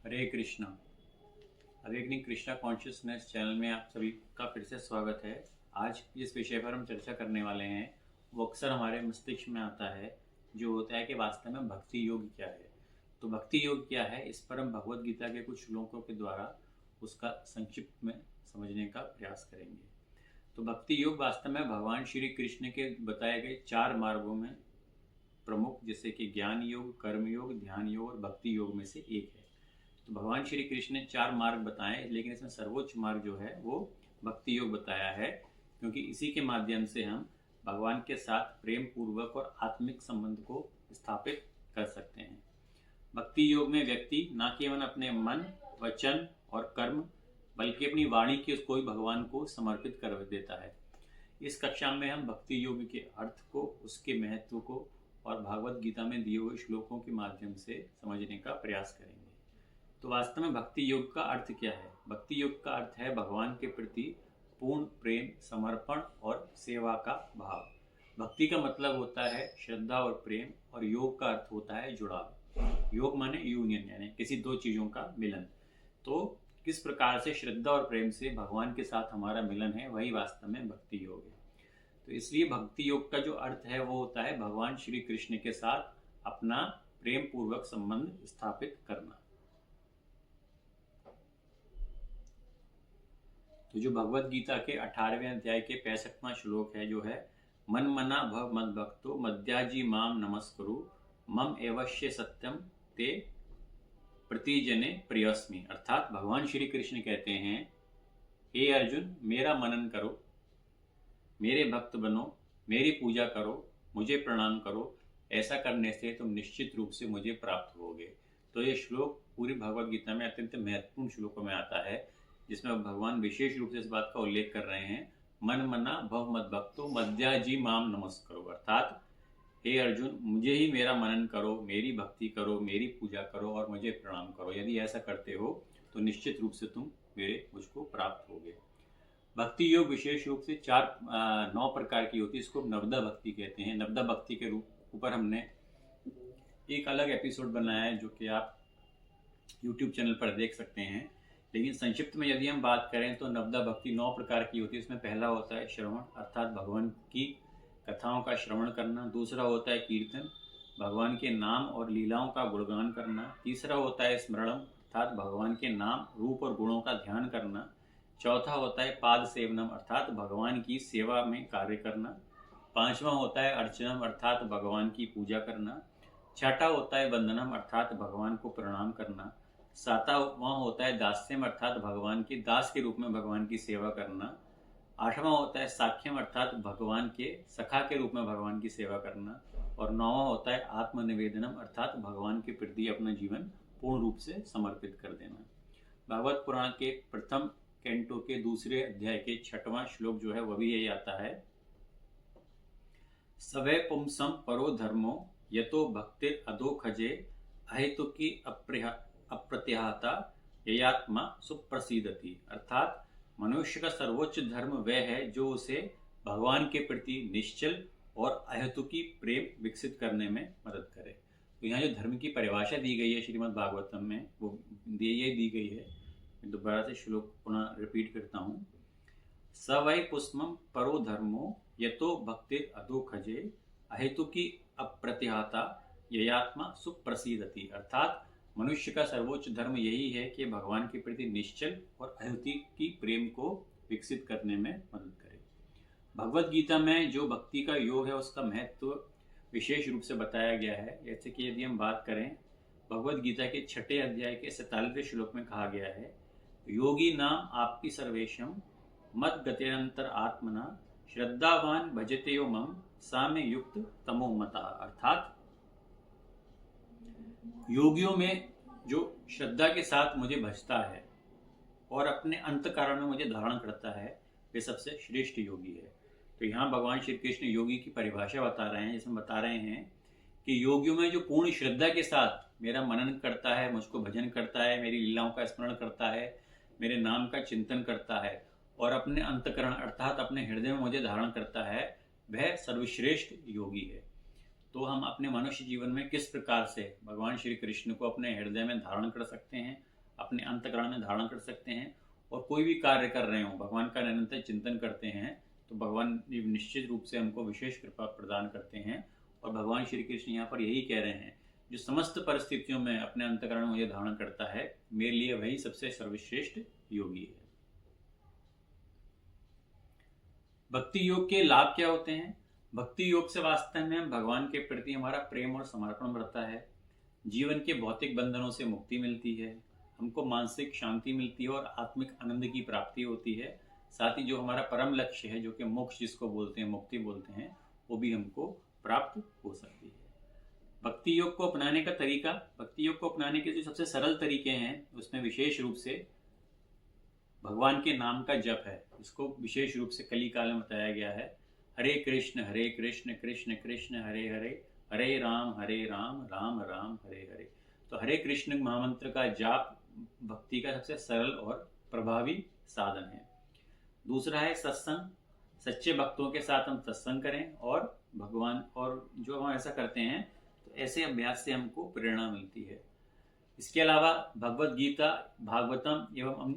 हरे Krishna. Awakening Krishna consciousness channel में आप सभी का फिर से स्वागत है। आज जिस विषय पर हम चर्चा करने वाले हैं वो अक्सर हमारे मस्तिष्क में आता है, जो होता है कि वास्तव में भक्ति योग क्या है। तो भक्ति योग क्या है, इस पर हम भगवत गीता के कुछ श्लोकों के द्वारा उसका संक्षिप्त में समझने का प्रयास करेंगे। तो भक्ति योग वास्तव में भगवान श्री कृष्ण के बताए गए 4 मार्गों में प्रमुख, जैसे कि ज्ञान योग, कर्म योग, ध्यान योग और भक्ति योग में से एक है। तो भगवान श्री कृष्ण ने 4 मार्ग बताए, लेकिन इसमें सर्वोच्च मार्ग जो है वो भक्ति योग बताया है, क्योंकि इसी के माध्यम से हम भगवान के साथ प्रेम पूर्वक और आत्मिक संबंध को स्थापित कर सकते हैं। भक्ति योग में व्यक्ति न केवल अपने मन, वचन और कर्म, बल्कि अपनी वाणी के उसको भी भगवान को समर्पित कर देता है। इस कक्षा में हम भक्ति योग के अर्थ को, उसके महत्व को और भागवत गीता में दिए हुए श्लोकों के माध्यम से समझने का प्रयास करेंगे। तो वास्तव में भक्ति योग का अर्थ क्या है? भक्ति योग का अर्थ है भगवान के प्रति पूर्ण प्रेम, समर्पण और सेवा का भाव। भक्ति का मतलब होता है श्रद्धा और प्रेम, और योग का अर्थ होता है जुड़ाव। योग माने यूनियन, यानी किसी दो चीजों का मिलन। तो किस प्रकार से श्रद्धा और प्रेम से भगवान के साथ हमारा मिलन है, वही वास्तव में भक्ति योग है। तो इसलिए भक्ति योग का जो अर्थ है वो होता है भगवान श्री कृष्ण के साथ अपना प्रेम पूर्वक संबंध स्थापित करना। तो जो भगवत गीता के 18वें अध्याय के 65वां श्लोक है, जो है मन मना भव मद भक्तो मद्याजी माम नमस्कुरु मम एवश्य सत्यम ते प्रतिजने प्रियस्मि। अर्थात भगवान श्री कृष्ण कहते हैं, हे अर्जुन, मेरा मनन करो, मेरे भक्त बनो, मेरी पूजा करो, मुझे प्रणाम करो। ऐसा करने से तुम निश्चित रूप से मुझे प्राप्त होगे। तो ये श्लोक पूरी भगवत गीता में अत्यंत महत्वपूर्ण श्लोकों में आता है, जिसमें भगवान विशेष रूप से इस बात का उल्लेख कर रहे हैं, मन मना भव मद भक्तो मद्याजी माम नमस्करो। अर्थात हे अर्जुन, मुझे ही मेरा मनन करो, मेरी भक्ति करो, मेरी पूजा करो और मुझे प्रणाम करो। यदि ऐसा करते हो तो निश्चित रूप से तुम मुझको प्राप्त होगे। भक्ति योग विशेष रूप से 9 प्रकार की होती है। इसको नवदा भक्ति कहते हैं। नवदा भक्ति के ऊपर हमने एक अलग एपिसोड बनाया है, जो कि आप YouTube चैनल पर देख सकते हैं। लेकिन संक्षिप्त में यदि हम बात करें तो नवदा भक्ति 9 प्रकार की होती है। इसमें पहला होता है श्रवण, अर्थात भगवान की कथाओं का श्रवण करना। दूसरा होता है कीर्तन, भगवान के नाम और लीलाओं का गुणगान करना। तीसरा होता है स्मरणम, अर्थात भगवान के नाम, रूप और गुणों का ध्यान करना। चौथा होता है पाद सेवनम, अर्थात भगवान की सेवा में कार्य करना। पांचवा होता है अर्चनम, अर्थात भगवान की पूजा करना। छठा होता है वंदनम, अर्थात भगवान को प्रणाम करना। सातवां होता है दास्यम, अर्थात भगवान के दास के रूप में भगवान की सेवा करना। आठवां होता है साख्यम, अर्थात भगवान के सखा के रूप में भगवान की सेवा करना। और नौवां होता है आत्मनिवेदनम, अर्थात भगवान के प्रति अपना जीवन पूर्ण रूप से समर्पित कर देना। भागवत पुराण के प्रथम कैंटो के दूसरे अध्याय के 6वां श्लोक जो है वह भी यही आता है, सवै पुंसम परो धर्मो यतो भक्तिर अधोखजे अहेतुकी अप्रत्याहता ययात्मा सुप्रसिद्धति। अर्थात मनुष्य का सर्वोच्च धर्म वह है जो उसे भगवान के प्रति निश्चल और अहेतुकी प्रेम विकसित करने में मदद करे। तो यहाँ जो धर्म की परिभाषा दी गई है श्रीमद् भागवतम में, वो ये दी गई है। दोबारा से श्लोक पुनः रिपीट करता हूँ, स वै पुष्पम परो धर्मो यतो भक्तिर अधोखजे अहेतुकी अप्रतिहता ययात्मा सुप्रसिद्धति। अर्थात मनुष्य का सर्वोच्च धर्म यही है कि भगवान के प्रति निश्चल और अहेतुकी प्रेम को विकसित करने में मदद करे। भगवत गीता में जो भक्ति का योग है उसका महत्व विशेष रूप से बताया गया है। जैसे कि यदि हम बात करें, भगवत गीता के 6 अध्याय के 47वें श्लोक में कहा गया है, योगी नाम आपकी सर्वेशम मत गत्यंतर आत्मना श्रद्धावान भजते यो मम साम्य युक्त तमो मता। अर्थात योगियों में जो श्रद्धा के साथ मुझे भजता है और अपने अंतःकरण में मुझे धारण करता है, वे सबसे श्रेष्ठ योगी है। तो यहाँ भगवान श्री कृष्ण योगी की परिभाषा बता रहे हैं, जिसमें बता रहे हैं कि योगियों में जो पूर्ण श्रद्धा के साथ मेरा मनन करता है, मुझको भजन करता है, मेरी लीलाओं का स्मरण करता है, मेरे नाम का चिंतन करता है और अपने अंतःकरण अर्थात अपने हृदय में मुझे धारण करता है, वह सर्वश्रेष्ठ योगी है। तो हम अपने मनुष्य जीवन में किस प्रकार से भगवान श्री कृष्ण को अपने हृदय में धारण कर सकते हैं अपने अंतःकरण में धारण कर सकते हैं। और कोई भी कार्य कर रहे हो, भगवान का निरंतर चिंतन करते हैं तो भगवान निश्चित रूप से हमको विशेष कृपा प्रदान करते हैं। और भगवान श्री कृष्ण यहाँ पर यही कह रहे हैं, जो समस्त परिस्थितियों में अपने अंतःकरण में मुझे धारण करता है, मेरे लिए वही सबसे सर्वश्रेष्ठ योगी है। भक्ति योग के लाभ क्या होते हैं? भक्ति योग से वास्तव में भगवान के प्रति हमारा प्रेम और समर्पण बढ़ता है, जीवन के भौतिक बंधनों से मुक्ति मिलती है, हमको मानसिक शांति मिलती है और आत्मिक आनंद की प्राप्ति होती है। साथ ही जो हमारा परम लक्ष्य है, जो कि मोक्ष जिसको बोलते हैं, मुक्ति बोलते हैं, वो भी हमको प्राप्त हो सकती है। भक्ति योग को अपनाने का तरीका, भक्ति योग को अपनाने के जो सबसे सरल तरीके हैं उसमें विशेष रूप से भगवान के नाम का जप है, इसको विशेष रूप से कली काल में बताया गया है। हरे कृष्ण कृष्ण कृष्ण हरे हरे, हरे राम राम राम हरे हरे। तो हरे कृष्ण महामंत्र का जाप भक्ति का सबसे सरल और प्रभावी साधन है। दूसरा है सत्संग, सच्चे भक्तों के साथ हम सत्संग करें और भगवान, और जो हम ऐसा करते हैं तो ऐसे अभ्यास से हमको प्रेरणा मिलती है। इसके अलावा भगवत गीता, भागवतम एवं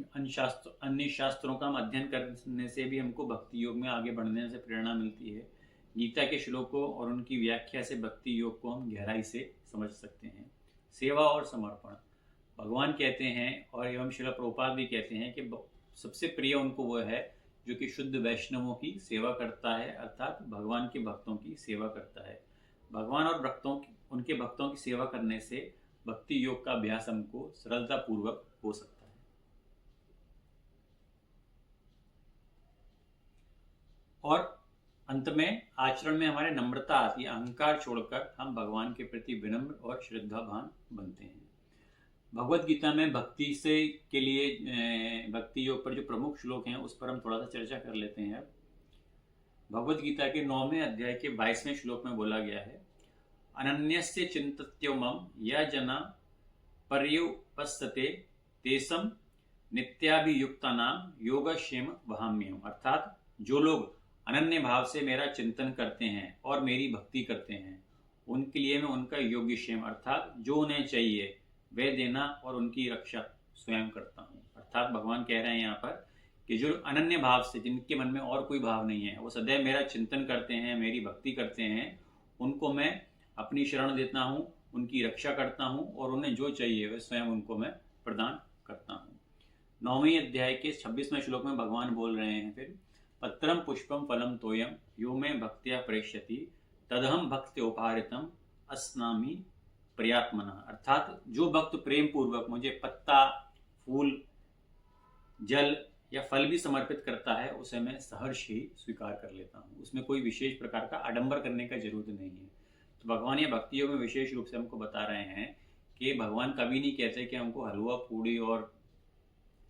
अन्य शास्त्रों का अध्ययन करने से भी हमको भक्ति योग में आगे बढ़ने से प्रेरणा मिलती है। गीता के श्लोकों और उनकी व्याख्या से भक्ति योग को हम गहराई से समझ सकते हैं। सेवा और समर्पण, भगवान कहते हैं और एवं श्रील प्रभुपाद भी कहते हैं कि सबसे प्रिय उनको वो है जो कि शुद्ध वैष्णवों की सेवा करता है, अर्थात भगवान के भक्तों की सेवा करता है। भगवान और उनके भक्तों की सेवा करने से भक्ति योग का अभ्यास हमको सरलता पूर्वक हो सकता है। और अंत में आचरण में हमारे नम्रता आती है, अहंकार छोड़कर हम भगवान के प्रति विनम्र और श्रद्धावान बनते हैं। भगवत गीता में भक्ति से के लिए भक्ति योग पर जो प्रमुख श्लोक हैं उस पर हम थोड़ा सा चर्चा कर लेते हैं। भगवत गीता के 9वें अध्याय के 22वें श्लोक में बोला गया है, अनन्यस्य चिंतत्यो मम या जना पर्युपस्सते तेसम नित्याभियुक्तानाम योगक्षेम वहाम्यहम्। अर्थात जो लोग अनन्य भाव से मेरा चिंतन करते हैं और मेरी भक्ति करते हैं, उनके लिए मैं उनका योगक्षेम अर्थात जो उन्हें चाहिए वह देना और उनकी रक्षा स्वयं करता हूँ। अर्थात भगवान कह रहे हैं यहाँ पर कि जो अनन्य भाव से, जिनके मन में और कोई भाव नहीं है, वो सदैव मेरा चिंतन करते हैं, मेरी भक्ति करते हैं, उनको मैं अपनी शरण देता हूँ, उनकी रक्षा करता हूँ और उन्हें जो चाहिए वह स्वयं उनको मैं प्रदान करता हूँ। 9वें अध्याय के 26वें श्लोक में भगवान बोल रहे हैं फिर, पत्रम पुष्पम फलम तोयम यो में भक्त्या प्रेष्यति तदहम भक्त्योपहारितम अस्नामि प्रयात्मना। अर्थात जो भक्त प्रेम पूर्वक मुझे पत्ता, फूल, जल या फल भी समर्पित करता है उसे मैं सहर्ष ही स्वीकार कर लेता हूँ। उसमें कोई विशेष प्रकार का आडंबर करने का जरूरत नहीं है। तो भगवान ये भक्ति योग में विशेष रूप से हमको बता रहे हैं कि भगवान कभी नहीं कहते कि हमको हलवा, पूड़ी और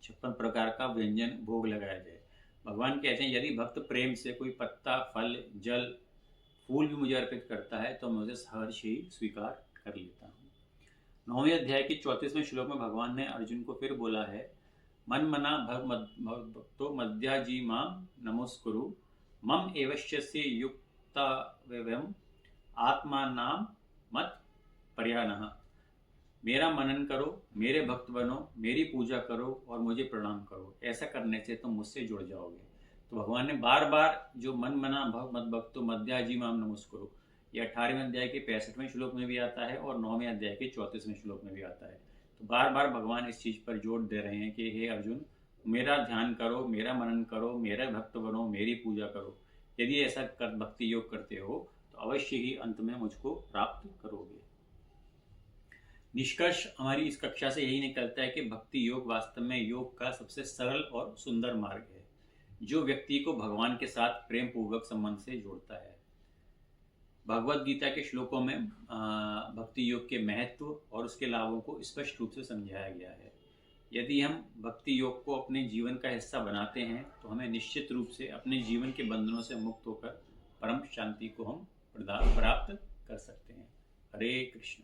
56 प्रकार का व्यंजन भोग लगाया जाए। भगवान कहते हैं यदि भक्त प्रेम से कोई पत्ता, फल, जल, फूल भी मुझे अर्पित करता है तो मैं उसे सहर्ष ही स्वीकार कर लेता हूँ। 9वें अध्याय के 34वें श्लोक में भगवान ने अर्जुन को फिर बोला है, मन मना भक्तो मद्याजी माम नमस्कुरु मम एवश्यस्य युक्ता व्यवम आत्मा नाम मत पर्यानः। मेरा मनन करो, मेरे भक्त बनो, मेरी पूजा करो और मुझे प्रणाम करो। ऐसा करने से तुम मुझसे जुड़ जाओगे। तो भगवान ने बार बार जो मन मना भव मत भक्तो मद्याजी माम नमस्कुरु, ये 18वें अध्याय के 65वें श्लोक में भी आता है और 9वें अध्याय के 34वें श्लोक में भी आता है। तो बार बार भगवान इस चीज पर जोर दे रहे हैं कि हे अर्जुन, मेरा ध्यान करो, मेरा मनन करो, मेरा भक्त बनो, मेरी पूजा करो। यदि ऐसा भक्ति योग करते हो तो अवश्य ही अंत में मुझको प्राप्त करोगे। निष्कर्ष हमारी इस कक्षा से यही निकलता है कि भक्ति योग वास्तव में योग का सबसे सरल और सुंदर मार्ग है, जो व्यक्ति को भगवान के साथ प्रेम पूर्वक संबंध से जोड़ता है। भगवत गीता के श्लोकों में भक्ति योग के महत्व और उसके लाभों को स्पष्ट रूप से समझाया गया है। यदि हम भक्ति योग को अपने जीवन का हिस्सा बनाते हैं तो हमें निश्चित रूप से अपने जीवन के बंधनों से मुक्त होकर परम शांति को हम प्राप्त कर सकते हैं। हरे कृष्ण।